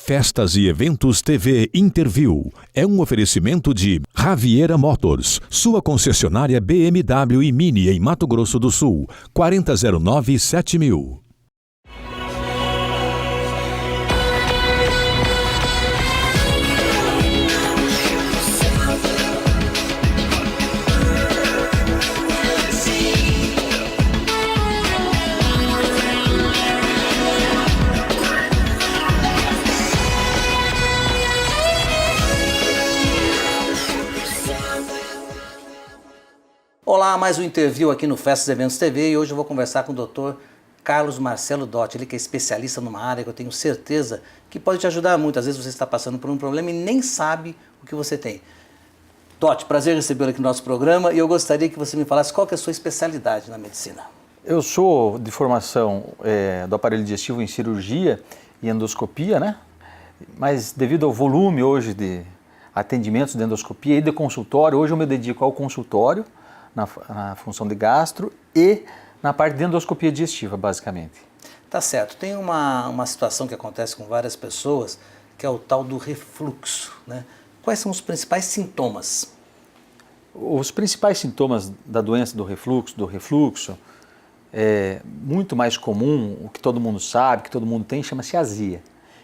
Festas e Eventos TV Interview é um oferecimento de Javiera Motors, sua concessionária BMW e Mini em Mato Grosso do Sul, 4009-7000. Olá, mais um interview aqui no Festas e Eventos TV e hoje eu vou conversar com o Dr. Carlos Marcelo Dotti, ele que é especialista numa área que eu tenho certeza que pode te ajudar muito. Às vezes você está passando por um problema e nem sabe o que você tem. Dotti, prazer recebê-lo aqui no nosso programa e eu gostaria que você me falasse qual que é a sua especialidade na medicina. Eu sou de formação do aparelho digestivo em cirurgia e endoscopia, né? Mas devido ao volume hoje de atendimentos de endoscopia e de consultório, hoje eu me dedico ao consultório, na função de gastro e na parte de endoscopia digestiva, basicamente. Tá certo. Tem uma situação que acontece com várias pessoas, que é o tal do refluxo, né? Quais são os principais sintomas? Os principais sintomas da doença do refluxo, é muito mais comum, o que todo mundo sabe, que todo mundo tem, chama-se azia,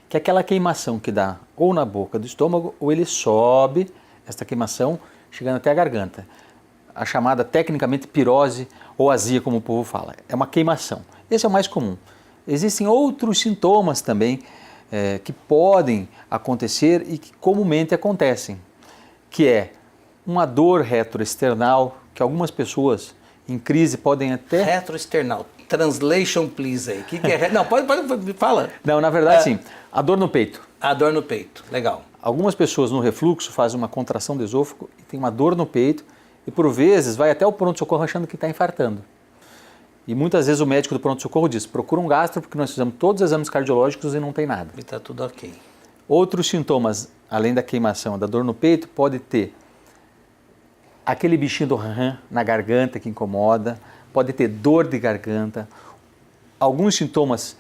que é aquela queimação que dá ou na boca do estômago ou ele sobe, esta queimação, chegando até a garganta. A chamada tecnicamente pirose ou azia, como o povo fala. É uma queimação. Esse é o mais comum. Existem outros sintomas também que podem acontecer e que comumente acontecem, que é uma dor retroesternal, que algumas pessoas em crise podem até... Retroesternal. Translation, please aí. Que é? Não, pode, fala. Não, na verdade, sim. A dor no peito. A dor no peito. Legal. Algumas pessoas no refluxo fazem uma contração do esôfago e tem uma dor no peito, e por vezes vai até o pronto-socorro achando que está infartando. E muitas vezes o médico do pronto-socorro diz, procura um gastro porque nós fizemos todos os exames cardiológicos e não tem nada. E está tudo ok. Outros sintomas, além da queimação, da dor no peito, pode ter aquele bichinho do ran na garganta que incomoda, pode ter dor de garganta, alguns sintomas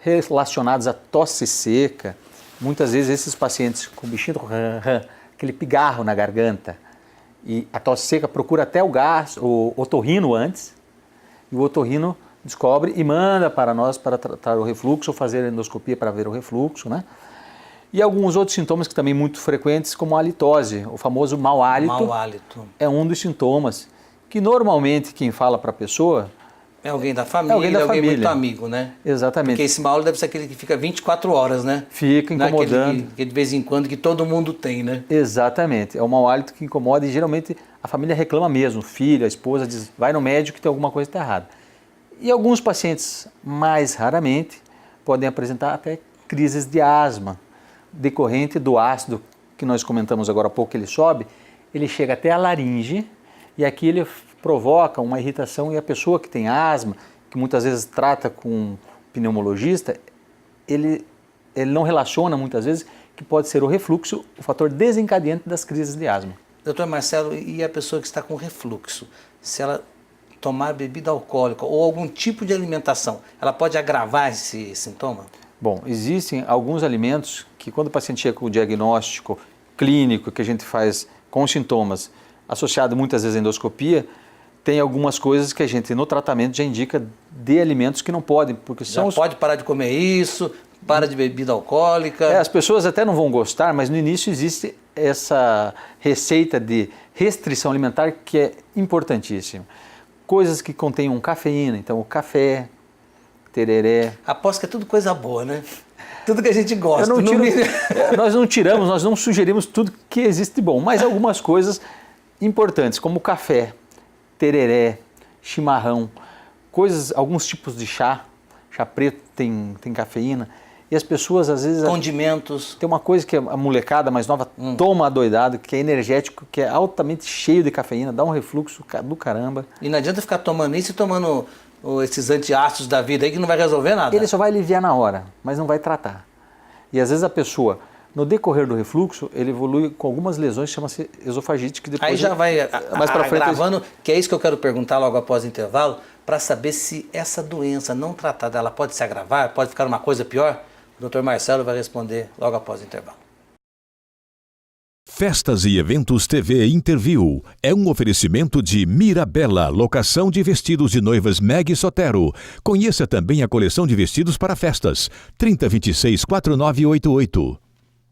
relacionados à tosse seca. Muitas vezes esses pacientes com bichinho do ran, aquele pigarro na garganta, e a tosse seca procura até o otorrino antes, e o otorrino descobre e manda para nós para tratar o refluxo ou fazer a endoscopia para ver o refluxo, né? E alguns outros sintomas que também muito frequentes, como a halitose, o famoso mau hálito. Mau hálito. É um dos sintomas que normalmente quem fala para a pessoa... É alguém da família, alguém muito amigo, né? Exatamente. Porque esse mau hálito deve ser aquele que fica 24 horas, né? Fica incomodando. Não é aquele de vez em quando que todo mundo tem, né? Exatamente. É o mau hálito que incomoda e geralmente a família reclama mesmo. O filho, a esposa diz, vai no médico que tem alguma coisa que está errada. E alguns pacientes, mais raramente, podem apresentar até crises de asma, decorrente do ácido que nós comentamos agora há pouco, que ele sobe, ele chega até a laringe e aqui ele provoca uma irritação e a pessoa que tem asma, que muitas vezes trata com um pneumologista, ele não relaciona muitas vezes que pode ser o refluxo o fator desencadeante das crises de asma. Doutor Marcelo, e a pessoa que está com refluxo, se ela tomar bebida alcoólica ou algum tipo de alimentação, ela pode agravar esse sintoma? Bom, existem alguns alimentos que quando o paciente chega com o diagnóstico clínico que a gente faz com sintomas associado muitas vezes à endoscopia, tem algumas coisas que a gente no tratamento já indica de alimentos que não podem, porque são... Pode parar de comer isso, para de bebida alcoólica. As pessoas até não vão gostar, mas no início existe essa receita de restrição alimentar que é importantíssima. Coisas que contenham cafeína, então o café, tereré... Aposto que é tudo coisa boa, né? Tudo que a gente gosta. Nós não tiramos, nós não sugerimos tudo que existe de bom, mas algumas coisas importantes, como café, tereré, chimarrão, alguns tipos de chá preto tem cafeína, e as pessoas às vezes... Condimentos. Tem uma coisa que a molecada mais nova toma adoidado, que é energético, que é altamente cheio de cafeína, dá um refluxo do caramba. E não adianta ficar tomando isso e tomando esses antiácidos da vida aí que não vai resolver nada. Ele só vai aliviar na hora, mas não vai tratar. E às vezes a pessoa... No decorrer do refluxo, ele evolui com algumas lesões, chama-se esofagite, que depois... Aí já vai mais pra frente, agravando, que é isso que eu quero perguntar logo após o intervalo, para saber se essa doença não tratada, ela pode se agravar, pode ficar uma coisa pior? O Dr. Marcelo vai responder logo após o intervalo. Festas e Eventos TV Interview é um oferecimento de Mirabella, locação de vestidos de noivas Meg Sotero. Conheça também a coleção de vestidos para festas. 3026-4988.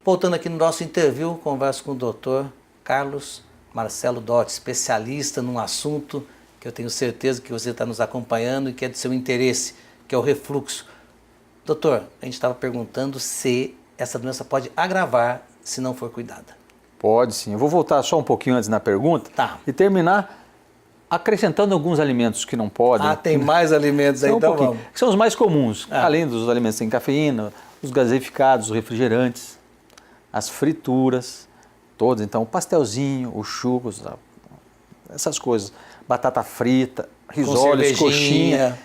Voltando aqui no nosso interview, converso com o Dr. Carlos Marcelo Dotti, especialista num assunto que eu tenho certeza que você está nos acompanhando e que é de seu interesse, que é o refluxo. Doutor, a gente estava perguntando se essa doença pode agravar se não for cuidada. Pode sim. Eu vou voltar só um pouquinho antes na pergunta e terminar acrescentando alguns alimentos que não podem. Tem mais alimentos aí, então vamos. Que são os mais comuns, além dos alimentos sem cafeína, os gaseificados, os refrigerantes, as frituras, todos. Então, o pastelzinho, os churros, essas coisas. Batata frita, risoles, coxinha.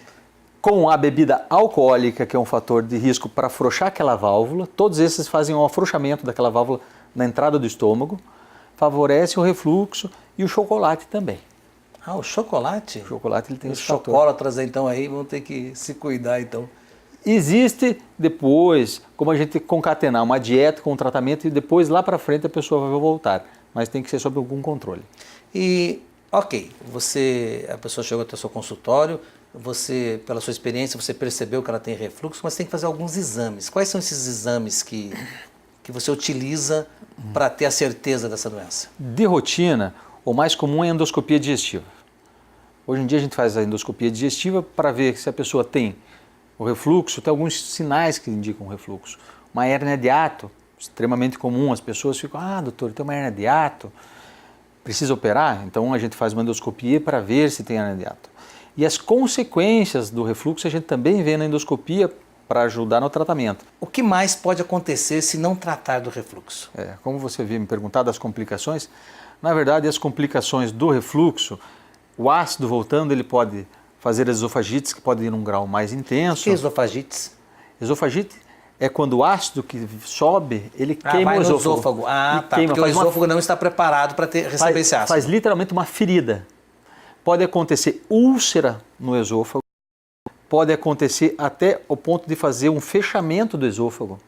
Com a bebida alcoólica, que é um fator de risco para afrouxar aquela válvula. Todos esses fazem um afrouxamento daquela válvula na entrada do estômago, favorece o refluxo e o chocolate também. O chocolate? O chocolate ele tem esse fator. Os chocolatras então aí vão ter que se cuidar então. Existe depois, como a gente concatenar uma dieta com um tratamento e depois lá para frente a pessoa vai voltar, mas tem que ser sob algum controle. E, a pessoa chegou até o seu consultório, você, pela sua experiência, você percebeu que ela tem refluxo, mas tem que fazer alguns exames. Quais são esses exames que você utiliza para ter a certeza dessa doença? De rotina, o mais comum é a endoscopia digestiva. Hoje em dia a gente faz a endoscopia digestiva para ver se a pessoa tem o refluxo, tem alguns sinais que indicam o refluxo. Uma hérnia de hiato, extremamente comum, as pessoas ficam, doutor, tem uma hérnia de hiato, precisa operar? Então a gente faz uma endoscopia para ver se tem hérnia de hiato. E as consequências do refluxo a gente também vê na endoscopia para ajudar no tratamento. O que mais pode acontecer se não tratar do refluxo? Como você havia me perguntado, das complicações, na verdade as complicações do refluxo, o ácido voltando, ele pode fazer esofagites, que pode ir num grau mais intenso. O que é esofagites? Esofagite é quando o ácido que sobe, ele queima o esôfago. Porque o esôfago não está preparado para receber esse ácido. Faz literalmente uma ferida. Pode acontecer úlcera no esôfago, pode acontecer até o ponto de fazer um fechamento do esôfago,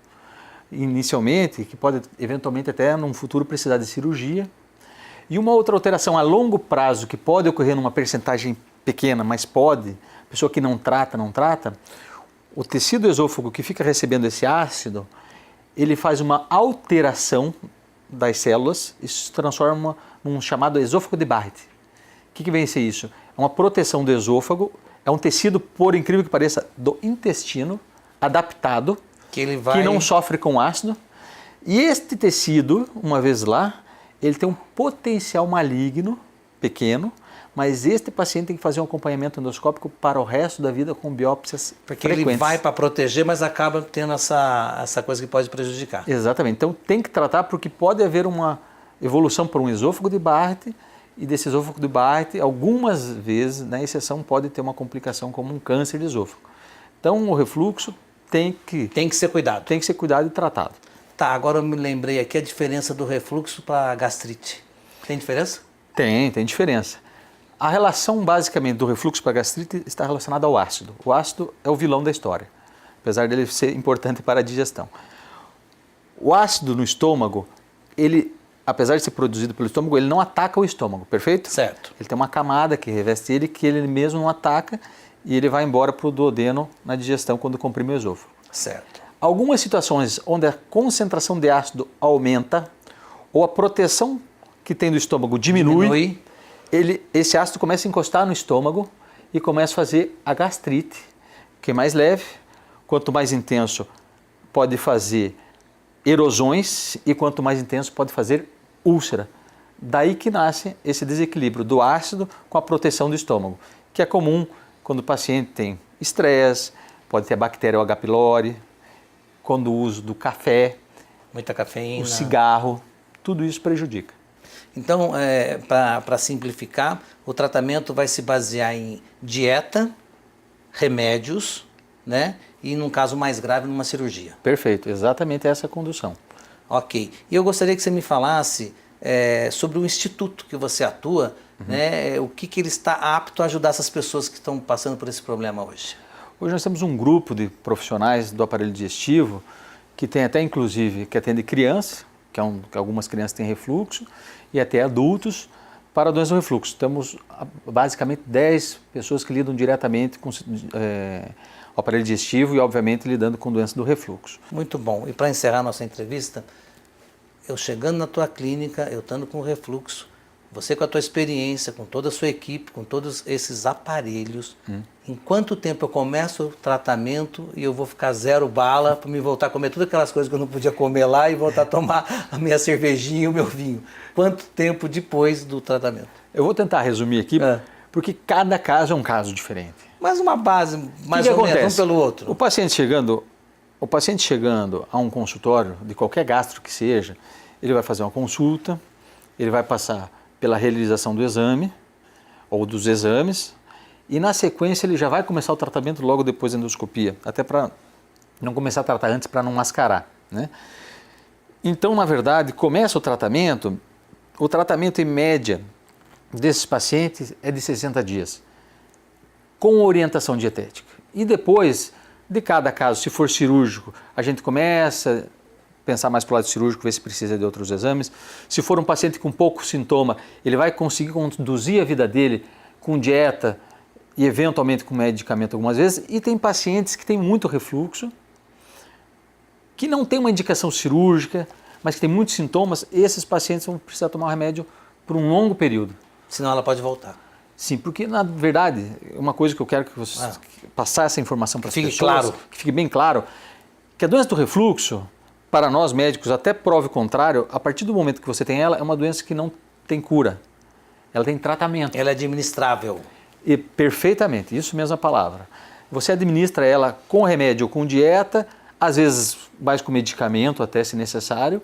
inicialmente, que pode eventualmente até num futuro precisar de cirurgia. E uma outra alteração a longo prazo, que pode ocorrer numa percentagem pequena, mas pode, pessoa que não trata, o tecido esôfago que fica recebendo esse ácido, ele faz uma alteração das células e se transforma num chamado esôfago de Barrett. O que vem a ser isso? É uma proteção do esôfago, é um tecido, por incrível que pareça, do intestino, adaptado, que não sofre com ácido. E este tecido, uma vez lá, ele tem um potencial maligno, pequeno, mas este paciente tem que fazer um acompanhamento endoscópico para o resto da vida com biópsias frequentes. Ele vai para proteger, mas acaba tendo essa coisa que pode prejudicar. Exatamente. Então tem que tratar porque pode haver uma evolução para um esôfago de Barrett, e desse esôfago de Barrett, algumas vezes, na exceção, pode ter uma complicação como um câncer de esôfago. Então, o refluxo tem que ser cuidado. Tem que ser cuidado e tratado. Agora eu me lembrei aqui a diferença do refluxo para a gastrite. Tem diferença? Tem diferença. A relação, basicamente, do refluxo para a gastrite está relacionada ao ácido. O ácido é o vilão da história, apesar dele ser importante para a digestão. O ácido no estômago, ele, apesar de ser produzido pelo estômago, ele não ataca o estômago, perfeito? Certo. Ele tem uma camada que reveste ele, que ele mesmo não ataca, e ele vai embora para o duodeno na digestão quando comprime o esôfago. Certo. Algumas situações onde a concentração de ácido aumenta, ou a proteção que tem do estômago diminui. Esse ácido começa a encostar no estômago e começa a fazer a gastrite, que é mais leve. Quanto mais intenso, pode fazer erosões, e quanto mais intenso, pode fazer úlcera. Daí que nasce esse desequilíbrio do ácido com a proteção do estômago, que é comum quando o paciente tem estresse, pode ter a bactéria H. pylori, quando o uso do café, muita cafeína, o cigarro, tudo isso prejudica. Então, para simplificar, o tratamento vai se basear em dieta, remédios, né? E, num caso mais grave, numa cirurgia. Perfeito, exatamente essa condução. Ok. E eu gostaria que você me falasse sobre o instituto que você atua, né? O que ele está apto a ajudar essas pessoas que estão passando por esse problema hoje. Hoje nós temos um grupo de profissionais do aparelho digestivo, que tem até inclusive, que atende criança, que algumas crianças têm refluxo, e até adultos para a doença do refluxo. Temos basicamente 10 pessoas que lidam diretamente com o aparelho digestivo e obviamente lidando com doença do refluxo. Muito bom. E para encerrar nossa entrevista, eu chegando na tua clínica, eu estando com refluxo, você com a tua experiência, com toda a sua equipe, com todos esses aparelhos, em quanto tempo eu começo o tratamento e eu vou ficar 0 bala para me voltar a comer todas aquelas coisas que eu não podia comer lá e voltar a tomar a minha cervejinha e o meu vinho? Quanto tempo depois do tratamento? Eu vou tentar resumir aqui, porque cada caso é um caso diferente. Mas uma base, mais ou menos, um pelo outro. O paciente chegando a um consultório, de qualquer gastro que seja, ele vai fazer uma consulta, ele vai passar pela realização do exame, ou dos exames, e na sequência ele já vai começar o tratamento logo depois da endoscopia, até para não começar a tratar antes, para não mascarar, né? Então, na verdade, começa o tratamento em média desses pacientes é de 60 dias, com orientação dietética. E depois, de cada caso, se for cirúrgico, a gente começa a pensar mais para o lado cirúrgico, ver se precisa de outros exames. Se for um paciente com pouco sintoma, ele vai conseguir conduzir a vida dele com dieta e eventualmente com medicamento algumas vezes. E tem pacientes que têm muito refluxo, que não tem uma indicação cirúrgica, mas que tem muitos sintomas. Esses pacientes vão precisar tomar o remédio por um longo período. Senão ela pode voltar. Sim, porque na verdade, uma coisa que eu quero que vocês passar essa informação para as pessoas, claro. Que fique bem claro, que a doença do refluxo, para nós médicos, até prove o contrário, a partir do momento que você tem ela, é uma doença que não tem cura. Ela tem tratamento. Ela é administrável. E perfeitamente, isso mesmo a palavra. Você administra ela com remédio ou com dieta, às vezes mais com medicamento até se necessário,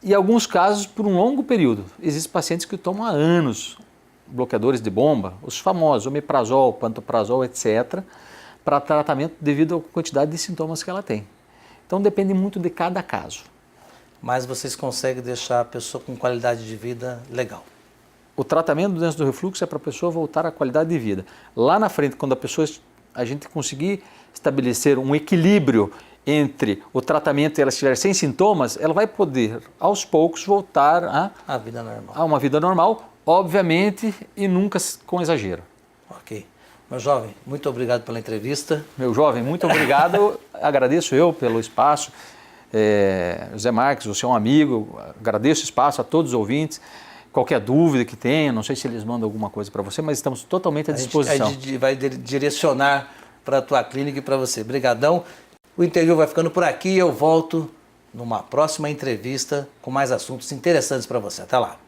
e em alguns casos por um longo período. Existem pacientes que tomam há anos bloqueadores de bomba, os famosos omeprazol, pantoprazol, etc., para tratamento devido à quantidade de sintomas que ela tem. Então depende muito de cada caso. Mas vocês conseguem deixar a pessoa com qualidade de vida legal. O tratamento do doença do refluxo é para a pessoa voltar à qualidade de vida. Lá na frente, quando a gente conseguir estabelecer um equilíbrio entre o tratamento e ela estiver sem sintomas, ela vai poder, aos poucos, voltar a vida normal. A uma vida normal, obviamente, e nunca com exagero. Ok. Meu jovem, muito obrigado pela entrevista. Meu jovem, muito obrigado. Agradeço eu pelo espaço. José Marques, você é um amigo, agradeço o espaço a todos os ouvintes. Qualquer dúvida que tenha, não sei se eles mandam alguma coisa para você, mas estamos totalmente à disposição. A gente vai direcionar para a tua clínica e para você. Obrigadão. O interview vai ficando por aqui e eu volto numa próxima entrevista com mais assuntos interessantes para você. Até lá.